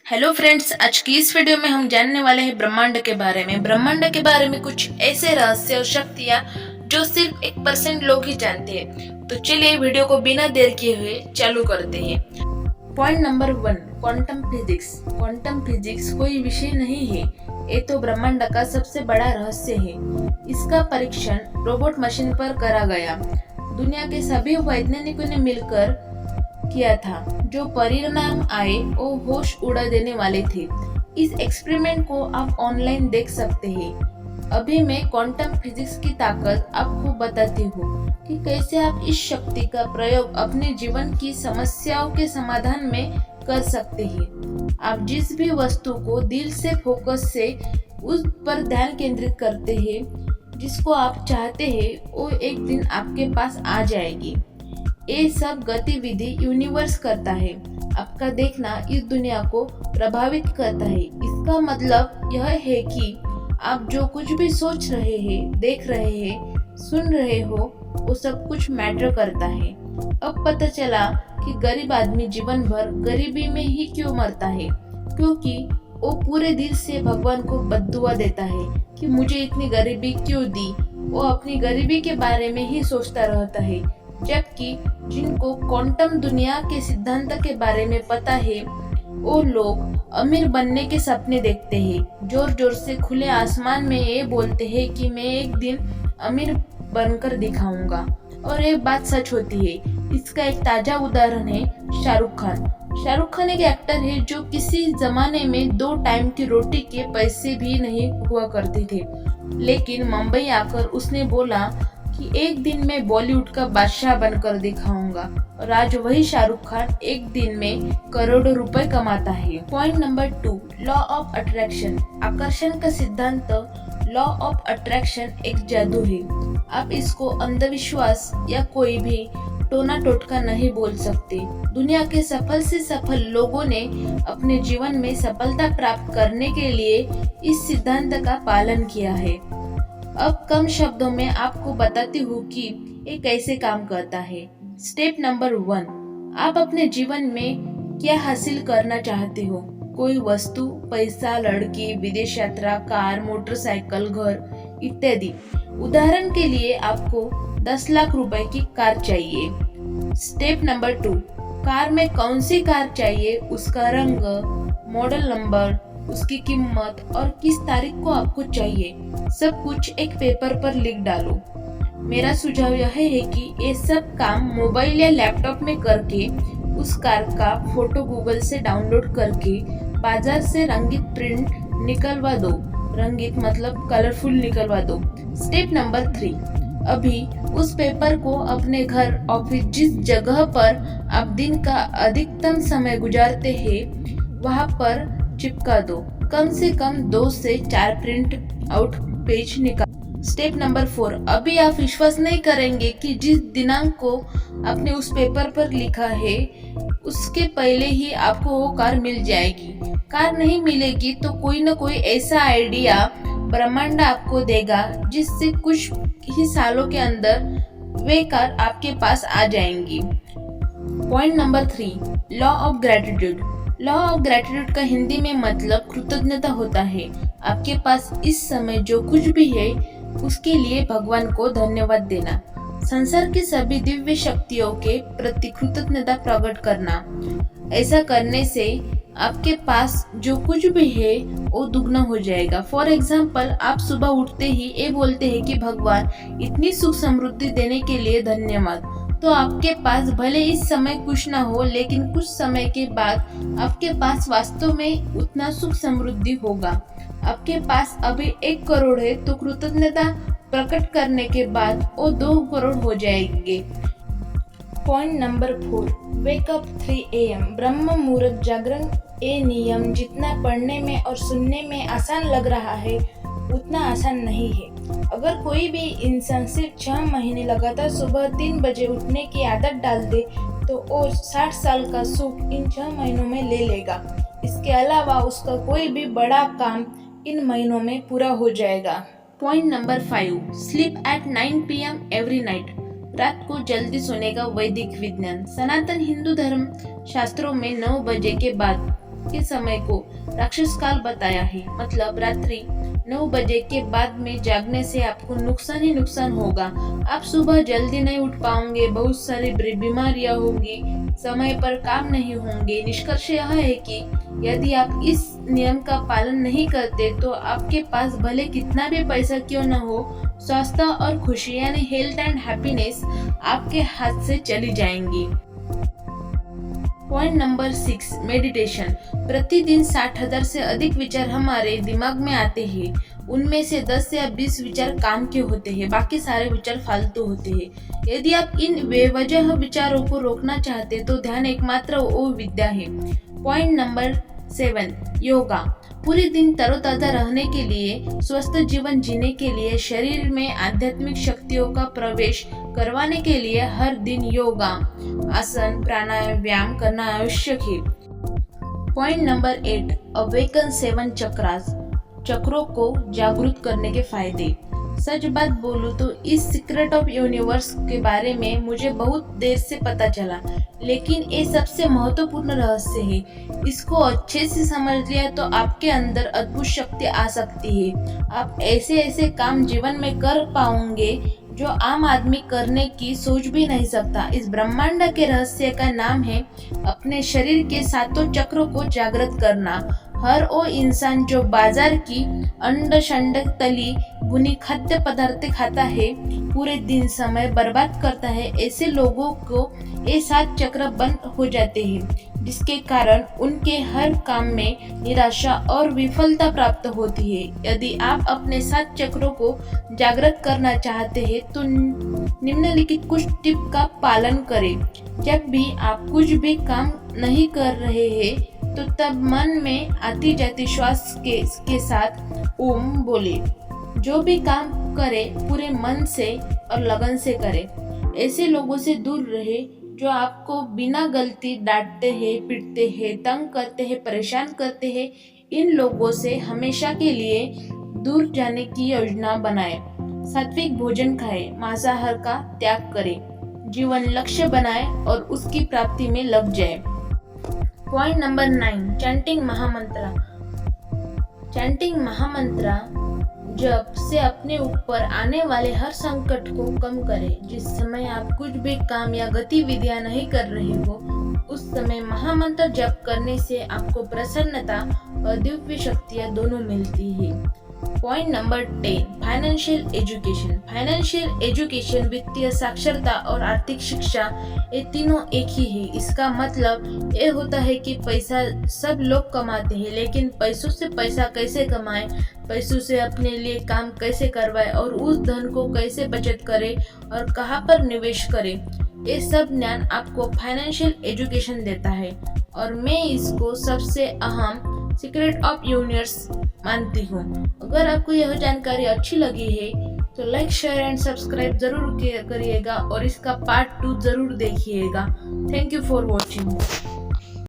Hello friends, आज की इस वीडियो में हम जानने वाले हैं ब्रह्मांड के बारे में। ब्रह्मांड के बारे में कुछ ऐसे रहस्य और शक्तियाँ जो सिर्फ 1% लोग ही जानते हैं। तो चलिए वीडियो को बिना देर किए हुए चालू करते हैं। Point number 1, quantum physics. Quantum physics कोई विषय नहीं है, ये तो ब्रह्मांड का सबसे बड़ा रहस्य है। इसका परीक्षण रोबोट मशीन पर करा गया। दुनिया के सभी वैज्ञानिकों ने मिलकर किया था। जो परिणाम आए वो होश उड़ा देने वाले थे। इस एक्सपेरिमेंट को आप ऑनलाइन देख सकते हैं। अभी मैं क्वांटम फिजिक्स की ताकत आपको बताती हूँ कि कैसे आप इस शक्ति का प्रयोग अपने जीवन की समस्याओं के समाधान में कर सकते हैं। आप जिस भी वस्तु को दिल से फोकस से उस पर ध्यान केंद्रित करते हैं, जिसको आप चाहते हैं, वो एक दिन आपके पास आ जाएगी। ये सब गतिविधि यूनिवर्स करता है। आपका देखना इस दुनिया को प्रभावित करता है। इसका मतलब यह है कि आप जो कुछ भी सोच रहे हैं, देख रहे हैं, सुन रहे हो, वो सब कुछ मैटर करता है। अब पता चला कि गरीब आदमी जीवन भर गरीबी में ही क्यों मरता है, क्योंकि वो पूरे दिल से भगवान को बद्दुआ देता है कि मुझे इतनी गरीबी क्यों दी। वो अपनी गरीबी के बारे में ही सोचता रहता है, जबकि जिनको क्वांटम दुनिया के सिद्धांत के बारे में पता है, वो लोग अमीर बनने के सपने देखते हैं। जोर जोर से खुले आसमान में ये बोलते हैं कि मैं एक दिन अमीर बनकर दिखाऊंगा, और ये बात सच होती है। इसका एक ताजा उदाहरण है शाहरुख खान। शाहरुख खान एक एक्टर है जो किसी जमाने में 2 टाइम की रोटी के पैसे भी नहीं हुआ करते थे, लेकिन मुंबई आकर उसने बोला कि एक दिन मैं बॉलीवुड का बादशाह बनकर दिखाऊंगा, और आज वही शाहरुख खान एक दिन में करोड़ों रुपए कमाता है। Point number 2, law of attraction. आकर्षण का सिद्धांत लॉ ऑफ अट्रैक्शन एक जादू है। आप इसको अंधविश्वास या कोई भी टोना टोटका नहीं बोल सकते। दुनिया के सफल से सफल लोगों ने अपने जीवन में सफलता प्राप्त करने के लिए इस सिद्धांत का पालन किया है। अब कम शब्दों में आपको बताती हूँ कि ये कैसे काम करता है। स्टेप नंबर 1, आप अपने जीवन में क्या हासिल करना चाहते हो? कोई वस्तु, पैसा, लड़की, विदेश यात्रा, कार, मोटरसाइकिल, घर इत्यादि। उदाहरण के लिए आपको 10 लाख रुपए की कार चाहिए। स्टेप नंबर 2, कार में कौन सी कार चाहिए, उसका रंग, मॉडल नंबर, उसकी कीमत और किस तारीख को आपको चाहिए, सब कुछ एक पेपर पर लिख डालो। मेरा सुझाव यह है कि ये सब काम मोबाइल या लैपटॉप में करके उस कार का फोटो गूगल से डाउनलोड करके बाजार से रंगीत प्रिंट निकलवा दो। रंगीत मतलब कलरफुल निकलवा दो। स्टेप नंबर 3, अभी उस पेपर को अपने घर, ऑफिस, जिस जगह पर आप दिन का अधिकतम समय गुजारते हैं, वहां पर चिपका दो। कम से कम 2 से 4 प्रिंट आउट पेज निकाल। स्टेप नंबर 4, अभी आप विश्वास नहीं करेंगे कि जिस दिनांक को आपने उस पेपर पर लिखा है, उसके पहले ही आपको वो कार मिल जाएगी। कार नहीं मिलेगी तो कोई ना कोई ऐसा आइडिया ब्रह्मांड आपको देगा जिससे कुछ ही सालों के अंदर वे कार आपके पास आ जाएंगी। Point number 3, law of gratitude. Law of gratitude का हिंदी में मतलब कृतज्ञता होता है। आपके पास इस समय जो कुछ भी है, उसके लिए भगवान को धन्यवाद देना। संसार की सभी दिव्य शक्तियों के प्रति कृतज्ञता प्रकट करना। ऐसा करने से आपके पास जो कुछ भी है वो दुगना हो जाएगा। फॉर एग्जाम्पल, आप सुबह उठते ही ये बोलते हैं कि भगवान इतनी सुख समृद्धि देने के लिए धन्यवाद, तो आपके पास भले इस समय कुछ ना हो, लेकिन कुछ समय के बाद आपके पास वास्तव में उतना सुख समृद्धि होगा। आपके पास अभी 1 करोड़ है, तो कृतज्ञता प्रकट करने के बाद वो 2 करोड़ हो जाएंगे। Point number 4, wake up 3 AM। ब्रह्म मुहूर्त जागरण। ये नियम जितना पढ़ने में और सुनने में आसान लग रहा है, उतना आसान नहीं है। अगर कोई भी इंसान सिर्फ 6 महीने लगातार सुबह 3 बजे उठने की आदत डाल दे, तो वो 60 साल का सुख इन 6 महीनों में ले लेगा। इसके अलावा उसका कोई भी बड़ा काम इन महीनों में पूरा हो जाएगा। Point number 5, sleep at 9 PM every night. रात को जल्दी सोने का वैदिक विज्ञान। सनातन हिंदू धर्म शास्त्रों में 9 बजे के बाद के समय को राक्षस काल बताया है, मतलब रात्रि 9 बजे के बाद में जागने से आपको नुकसान ही नुकसान होगा। आप सुबह जल्दी नहीं उठ पाओगे, बहुत सारी बीमारियां होंगी, समय पर काम नहीं होंगे। निष्कर्ष यह है कि यदि आप इस नियम का पालन नहीं करते तो आपके पास भले कितना भी पैसा क्यों न हो, स्वास्थ्य और खुशी यानी हेल्थ एंड हैप्पीनेस आपके हाथ से चली जाएंगी। Point number 6, meditation. प्रतिदिन 60,000 से अधिक विचार हमारे दिमाग में आते हैं। उनमें से 10 या 20 विचार काम के होते हैं, बाकी सारे विचार फालतू होते हैं। यदि आप इन बेवजह विचारों को रोकना चाहते तो ध्यान एकमात्र वो विद्या है। Point number 7, yoga. पूरे दिन तरोताजा रहने के लिए, स्वस्थ जीवन जीने के लिए, शरीर में आध्यात्मिक शक्तियों का प्रवेश करवाने के लिए हर दिन योगा, आसन, प्राणायाम, व्यायाम करना आवश्यक है। Point number 8, awaken 7 chakras. चक्रों को जागृत करने के फायदे। सच बात बोलूं तो इस सीक्रेट ऑफ यूनिवर्स के बारे में मुझे बहुत देर से पता चला, लेकिन ये सबसे महत्वपूर्ण रहस्य है। इसको अच्छे से समझ लिया तो आपके अंदर अद्भुत शक्ति आ सकती है। आप ऐसे ऐसे काम जीवन में कर पाओगे जो आम आदमी करने की सोच भी नहीं सकता। इस ब्रह्मांड के रहस्य का नाम है अपने शरीर के 7 चक्रों को जागृत करना। हर वो इंसान जो बाजार की अंड शंड तली भुनी खाद्य पदार्थ खाता है, पूरे दिन समय बर्बाद करता है, ऐसे लोगों को ये 7 चक्र बंद हो जाते हैं, जिसके कारण उनके हर काम में निराशा और विफलता प्राप्त होती है। यदि आप अपने 7 चक्रों को जागृत करना चाहते हैं तो निम्नलिखित कुछ टिप का पालन करें। जब भी आप कुछ भी काम नहीं कर रहे हैं तो तब मन में आती जाती श्वास के साथ ओम बोले। जो भी काम करे पूरे मन से और लगन से करे। ऐसे लोगों से दूर रहे जो आपको बिना गलती डांटते हैं, पीटते हैं, तंग करते हैं, परेशान करते हैं। इन लोगों से हमेशा के लिए दूर जाने की योजना बनाएं। सात्विक भोजन खाएं, मांसाहार का त्याग करें, जीवन लक्ष्य बनाएं और उसकी प्राप्ति में लग जाएं। पॉइंट नंबर 9, चैंटिंग महामंत्र। चैंटिंग महामंत्र जप से अपने ऊपर आने वाले हर संकट को कम करें। जिस समय आप कुछ भी काम या गतिविधियां नहीं कर रहे हो, उस समय महामंत्र जप करने से आपको प्रसन्नता और दिव्य शक्तियां दोनों मिलती है। Point number 10, financial education. Financial education वित्तीय साक्षरता और आर्थिक शिक्षा, ये तीनों एक ही है। इसका मतलब ये होता है कि पैसा सब लोग कमाते हैं, लेकिन पैसों से पैसा कैसे कमाएं, पैसों से अपने लिए काम कैसे करवाएं और उस धन को कैसे बचत करें और कहाँ पर निवेश करें, ये सब ज्ञान आपको फाइनेंशियल एजुकेशन देता है। और मैं इसको सबसे अहम सीक्रेट ऑफ यूनिवर्स मानती हूँ। अगर आपको यह जानकारी अच्छी लगी है तो लाइक, शेयर एंड सब्सक्राइब जरूर करिएगा और इसका पार्ट 2 जरूर देखिएगा। Thank you for watching.